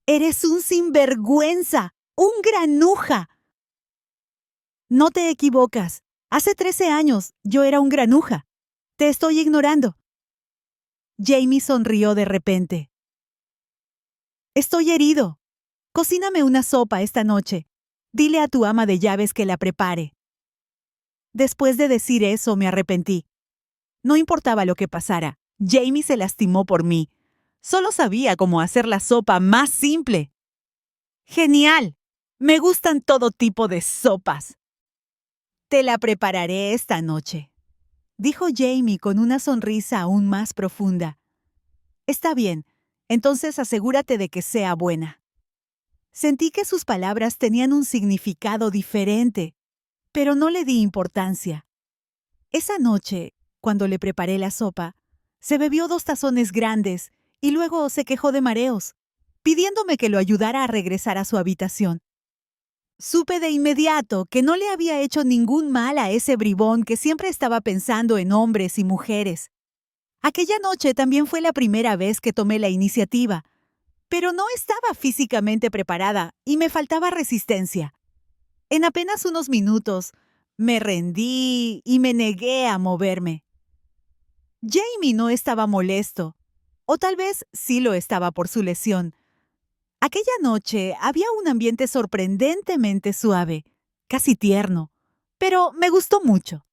Eres un sinvergüenza, un granuja. No te equivocas. Hace 13 años yo era un granuja. Te estoy ignorando. Jamie sonrió de repente. Estoy herido. Cocíname una sopa esta noche. Dile a tu ama de llaves que la prepare. Después de decir eso me arrepentí. No importaba lo que pasara, Jamie se lastimó por mí. Solo sabía cómo hacer la sopa más simple. ¡Genial! Me gustan todo tipo de sopas. Te la prepararé esta noche, dijo Jamie con una sonrisa aún más profunda. Está bien, entonces asegúrate de que sea buena. Sentí que sus palabras tenían un significado diferente, pero no le di importancia. Esa noche, cuando le preparé la sopa, se bebió 2 tazones grandes y luego se quejó de mareos, pidiéndome que lo ayudara a regresar a su habitación. Supe de inmediato que no le había hecho ningún mal a ese bribón que siempre estaba pensando en hombres y mujeres. Aquella noche también fue la primera vez que tomé la iniciativa, pero no estaba físicamente preparada y me faltaba resistencia. En apenas unos minutos, me rendí y me negué a moverme. Jamie no estaba molesto, o tal vez sí lo estaba por su lesión. Aquella noche había un ambiente sorprendentemente suave, casi tierno, pero me gustó mucho.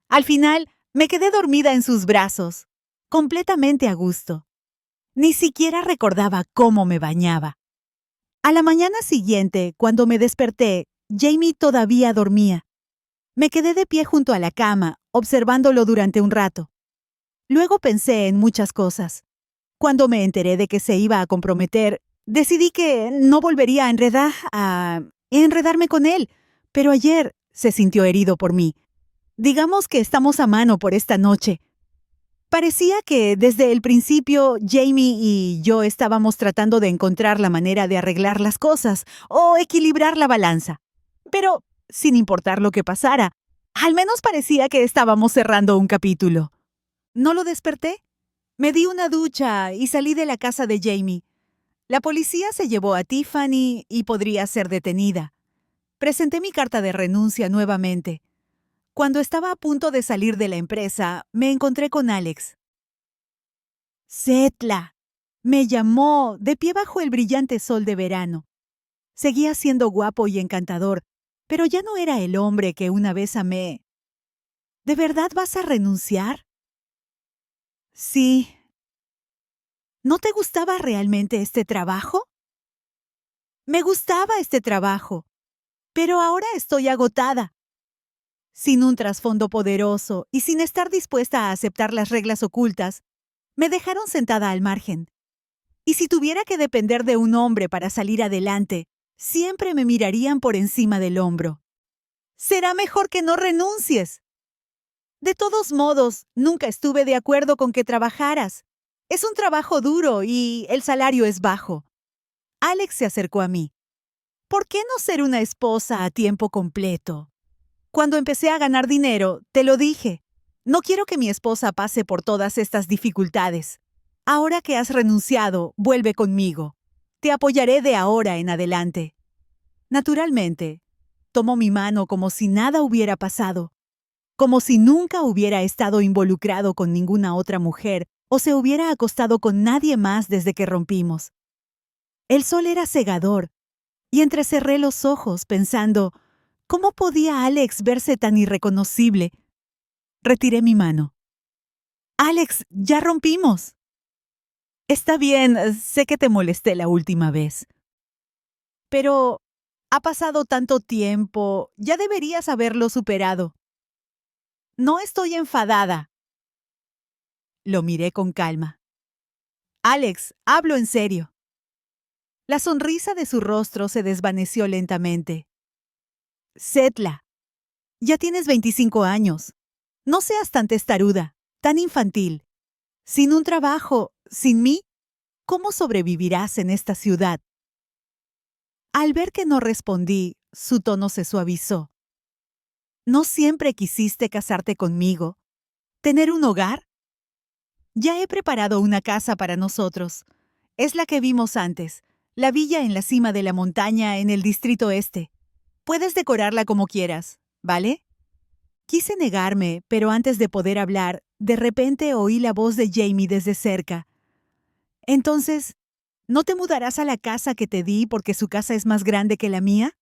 Al final, me quedé dormida en sus brazos, completamente a gusto. Ni siquiera recordaba cómo me bañaba. A la mañana siguiente, cuando me desperté, Jamie todavía dormía. Me quedé de pie junto a la cama, observándolo durante un rato. Luego pensé en muchas cosas. Cuando me enteré de que se iba a comprometer, decidí que no volvería a enredarme con él, pero ayer se sintió herido por mí. Digamos que estamos a mano por esta noche. Parecía que desde el principio Jamie y yo estábamos tratando de encontrar la manera de arreglar las cosas o equilibrar la balanza. Pero, sin importar lo que pasara, al menos parecía que estábamos cerrando un capítulo. ¿No lo desperté? Me di una ducha y salí de la casa de Jamie. La policía se llevó a Tiffany y podría ser detenida. Presenté mi carta de renuncia nuevamente. Cuando estaba a punto de salir de la empresa, me encontré con Alex. Setla, me llamó, de pie bajo el brillante sol de verano. Seguía siendo guapo y encantador, pero ya no era el hombre que una vez amé. ¿De verdad vas a renunciar? Sí. ¿No te gustaba realmente este trabajo? Me gustaba este trabajo, pero ahora estoy agotada. Sin un trasfondo poderoso y sin estar dispuesta a aceptar las reglas ocultas, Me dejaron sentada al margen. Y si tuviera que depender de un hombre para salir adelante, siempre me mirarían por encima del hombro. Será mejor que no renuncies. De todos modos, nunca estuve de acuerdo con que trabajaras. Es un trabajo duro y el salario es bajo. Alex se acercó a mí. ¿Por qué no ser una esposa a tiempo completo? Cuando empecé a ganar dinero, te lo dije. No quiero que mi esposa pase por todas estas dificultades. Ahora que has renunciado, vuelve conmigo. Te apoyaré de ahora en adelante. Naturalmente, tomó mi mano como si nada hubiera pasado, como si nunca hubiera estado involucrado con ninguna otra mujer o se hubiera acostado con nadie más desde que rompimos. El sol era cegador, y entrecerré los ojos pensando, ¿cómo podía Alex verse tan irreconocible? Retiré mi mano. Alex, ya rompimos. Está bien, sé que te molesté la última vez. Pero ha pasado tanto tiempo, ya deberías haberlo superado. No estoy enfadada. Lo miré con calma. Alex, hablo en serio. La sonrisa de su rostro se desvaneció lentamente. Setla, ya tienes 25 años. No seas tan testaruda, tan infantil. Sin un trabajo, sin mí, ¿cómo sobrevivirás en esta ciudad? Al ver que no respondí, su tono se suavizó. ¿No siempre quisiste casarte conmigo? ¿Tener un hogar? Ya he preparado una casa para nosotros. Es la que vimos antes, la villa en la cima de la montaña en el distrito este. Puedes decorarla como quieras, ¿vale? Quise negarme, pero antes de poder hablar, de repente oí la voz de Jamie desde cerca. Entonces, ¿no te mudarás a la casa que te di porque su casa es más grande que la mía?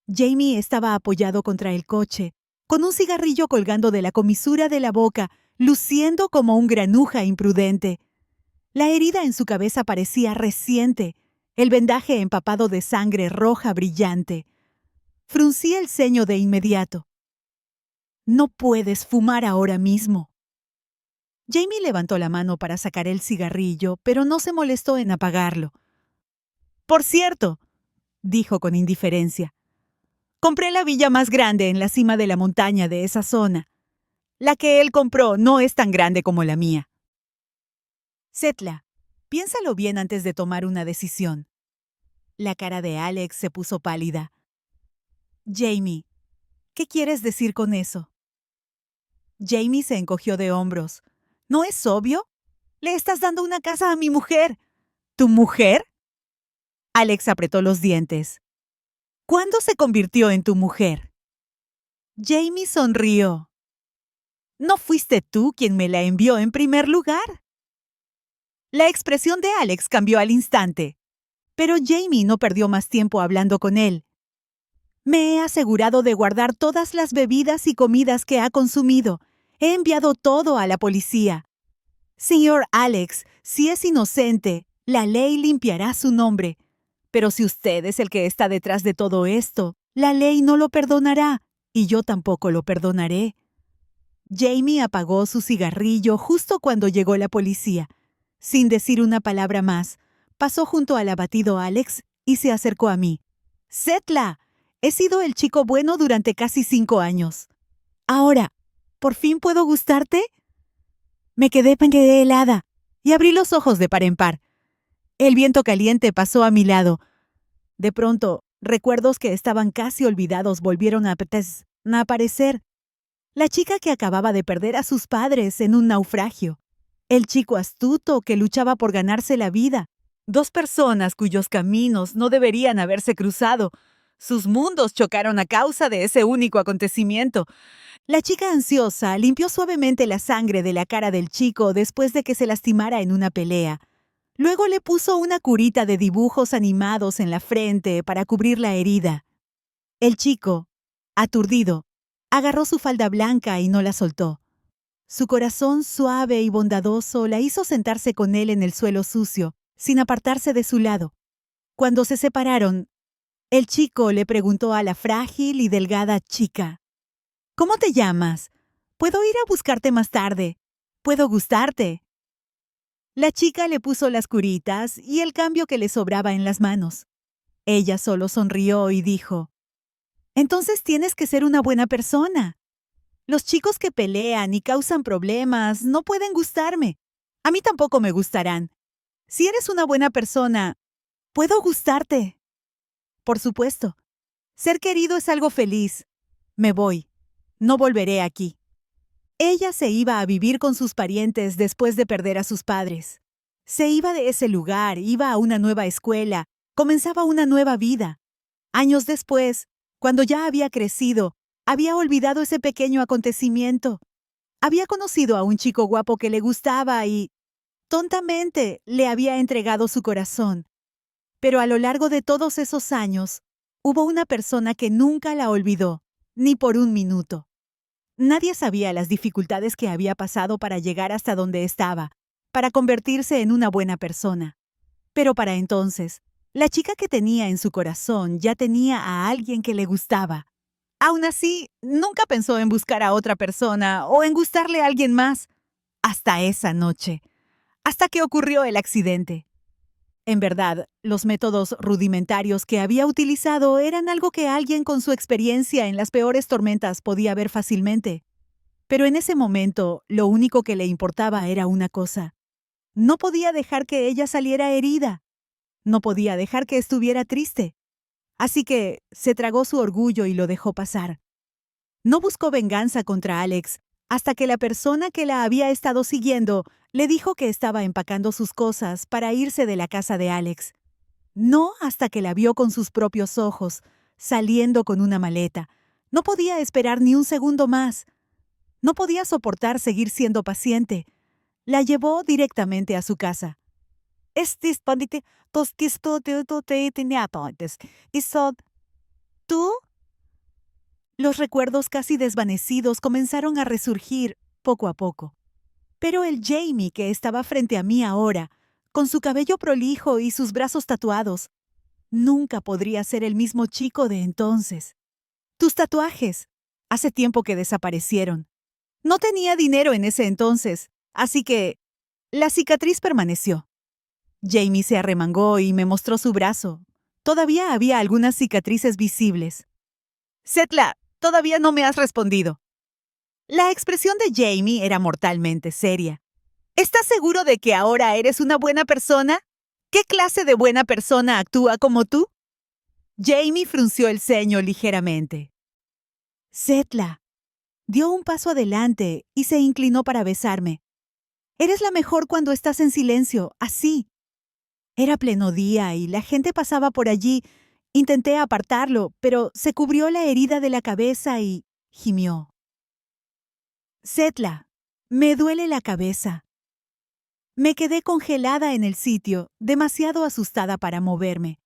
Jamie estaba apoyado contra el coche, con un cigarrillo colgando de la comisura de la boca, luciendo como un granuja imprudente. La herida en su cabeza parecía reciente, el vendaje empapado de sangre roja brillante. Fruncí el ceño de inmediato. No puedes fumar ahora mismo. Jamie levantó la mano para sacar el cigarrillo, pero no se molestó en apagarlo. Por cierto, dijo con indiferencia, compré la villa más grande en la cima de la montaña de esa zona. La que él compró no es tan grande como la mía. Setla, piénsalo bien antes de tomar una decisión. La cara de Alex se puso pálida. Jamie, ¿qué quieres decir con eso? Jamie se encogió de hombros. ¿No es obvio? Le estás dando una casa a mi mujer. ¿Tu mujer? Alex apretó los dientes. ¿Cuándo se convirtió en tu mujer? Jamie sonrió. ¿No fuiste tú quien me la envió en primer lugar? La expresión de Alex cambió al instante, pero Jamie no perdió más tiempo hablando con él. Me he asegurado de guardar todas las bebidas y comidas que ha consumido. He enviado todo a la policía. Señor Alex, si es inocente, la ley limpiará su nombre. Pero si usted es el que está detrás de todo esto, la ley no lo perdonará, y yo tampoco lo perdonaré. Jamie apagó su cigarrillo justo cuando llegó la policía. Sin decir una palabra más, pasó junto al abatido Alex y se acercó a mí. «Setla, he sido el chico bueno durante casi 5 años. Ahora, ¿por fin puedo gustarte?» Me quedé helada y abrí los ojos de par en par. El viento caliente pasó a mi lado. De pronto, recuerdos que estaban casi olvidados volvieron a aparecer. La chica que acababa de perder a sus padres en un naufragio. El chico astuto que luchaba por ganarse la vida. 2 personas cuyos caminos no deberían haberse cruzado. Sus mundos chocaron a causa de ese único acontecimiento. La chica ansiosa limpió suavemente la sangre de la cara del chico después de que se lastimara en una pelea. Luego le puso una curita de dibujos animados en la frente para cubrir la herida. El chico, aturdido, agarró su falda blanca y no la soltó. Su corazón suave y bondadoso la hizo sentarse con él en el suelo sucio, sin apartarse de su lado. Cuando se separaron, el chico le preguntó a la frágil y delgada chica: «¿Cómo te llamas? Puedo ir a buscarte más tarde. Puedo gustarte». La chica le puso las curitas y el cambio que le sobraba en las manos. Ella solo sonrió y dijo, «Entonces tienes que ser una buena persona. Los chicos que pelean y causan problemas no pueden gustarme. A mí tampoco me gustarán. Si eres una buena persona, puedo gustarte». Por supuesto. Ser querido es algo feliz. Me voy. No volveré aquí. Ella se iba a vivir con sus parientes después de perder a sus padres. Se iba de ese lugar, iba a una nueva escuela, comenzaba una nueva vida. Años después, cuando ya había crecido, había olvidado ese pequeño acontecimiento. Había conocido a un chico guapo que le gustaba y, tontamente, le había entregado su corazón. Pero a lo largo de todos esos años, hubo una persona que nunca la olvidó, ni por un minuto. Nadie sabía las dificultades que había pasado para llegar hasta donde estaba, para convertirse en una buena persona. Pero para entonces, la chica que tenía en su corazón ya tenía a alguien que le gustaba. Aún así, nunca pensó en buscar a otra persona o en gustarle a alguien más. Hasta esa noche. Hasta que ocurrió el accidente. En verdad, los métodos rudimentarios que había utilizado eran algo que alguien con su experiencia en las peores tormentas podía ver fácilmente. Pero en ese momento, lo único que le importaba era una cosa. No podía dejar que ella saliera herida. No podía dejar que estuviera triste. Así que se tragó su orgullo y lo dejó pasar. No buscó venganza contra Alex hasta que la persona que la había estado siguiendo le dijo que estaba empacando sus cosas para irse de la casa de Alex. No hasta que la vio con sus propios ojos, saliendo con una maleta. No podía esperar ni un segundo más. No podía soportar seguir siendo paciente. La llevó directamente a su casa. ¿Tú? Los recuerdos casi desvanecidos comenzaron a resurgir poco a poco. Pero el Jamie que estaba frente a mí ahora, con su cabello prolijo y sus brazos tatuados, nunca podría ser el mismo chico de entonces. Tus tatuajes. Hace tiempo que desaparecieron. No tenía dinero en ese entonces, así que la cicatriz permaneció. Jamie se arremangó y me mostró su brazo. Todavía había algunas cicatrices visibles. Setla, todavía no me has respondido. La expresión de Jamie era mortalmente seria. ¿Estás seguro de que ahora eres una buena persona? ¿Qué clase de buena persona actúa como tú? Jamie frunció el ceño ligeramente. Setla dio un paso adelante y se inclinó para besarme. Eres la mejor cuando estás en silencio, así. Era pleno día y la gente pasaba por allí. Intenté apartarlo, pero se cubrió la herida de la cabeza y gimió. Setla, me duele la cabeza. Me quedé congelada en el sitio, demasiado asustada para moverme.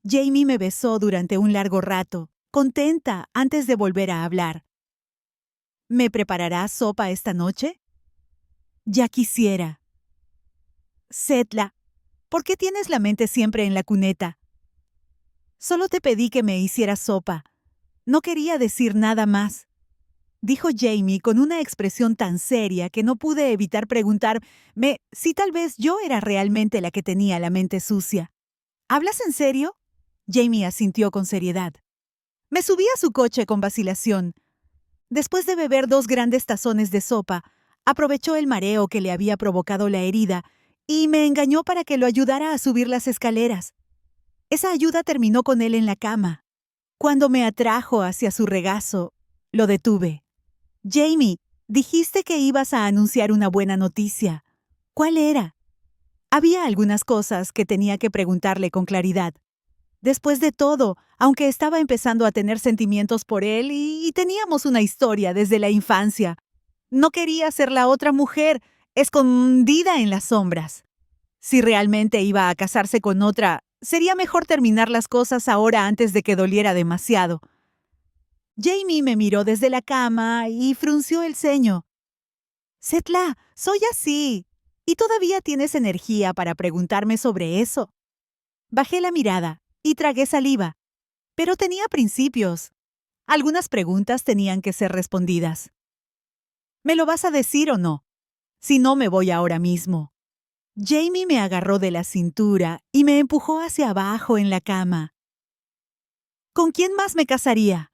Jamie me besó durante un largo rato, contenta antes de volver a hablar. ¿Me prepararás sopa esta noche? Ya quisiera. Setla, ¿por qué tienes la mente siempre en la cuneta? Solo te pedí que me hicieras sopa. No quería decir nada más. Dijo Jamie con una expresión tan seria que no pude evitar preguntarme si tal vez yo era realmente la que tenía la mente sucia. ¿Hablas en serio? Jamie asintió con seriedad. Me subí a su coche con vacilación. Después de beber 2 grandes tazones de sopa, aprovechó el mareo que le había provocado la herida y me engañó para que lo ayudara a subir las escaleras. Esa ayuda terminó con él en la cama. Cuando me atrajo hacia su regazo, lo detuve. Jamie, dijiste que ibas a anunciar una buena noticia. ¿Cuál era? Había algunas cosas que tenía que preguntarle con claridad. Después de todo, aunque estaba empezando a tener sentimientos por él y teníamos una historia desde la infancia, no quería ser la otra mujer, escondida en las sombras. Si realmente iba a casarse con otra, sería mejor terminar las cosas ahora antes de que doliera demasiado. Jamie me miró desde la cama y frunció el ceño. Setla, soy así. ¿Y todavía tienes energía para preguntarme sobre eso? Bajé la mirada y tragué saliva. Pero tenía principios. Algunas preguntas tenían que ser respondidas. ¿Me lo vas a decir o no? Si no, me voy ahora mismo. Jamie me agarró de la cintura y me empujó hacia abajo en la cama. ¿Con quién más me casaría?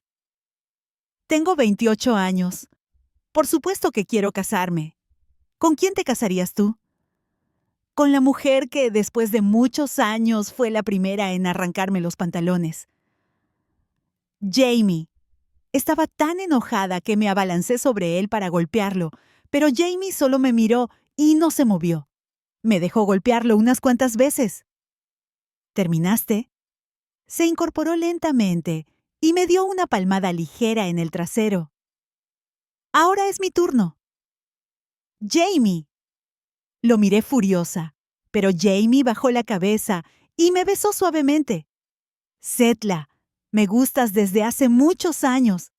Tengo 28 años. Por supuesto que quiero casarme. ¿Con quién te casarías tú? Con la mujer que después de muchos años fue la primera en arrancarme los pantalones. Jamie. Estaba tan enojada que me abalancé sobre él para golpearlo, pero Jamie solo me miró y no se movió. Me dejó golpearlo unas cuantas veces. ¿Terminaste? Se incorporó lentamente y me dio una palmada ligera en el trasero. Ahora es mi turno. Jamie. Lo miré furiosa, pero Jamie bajó la cabeza y me besó suavemente. Setla, me gustas desde hace muchos años.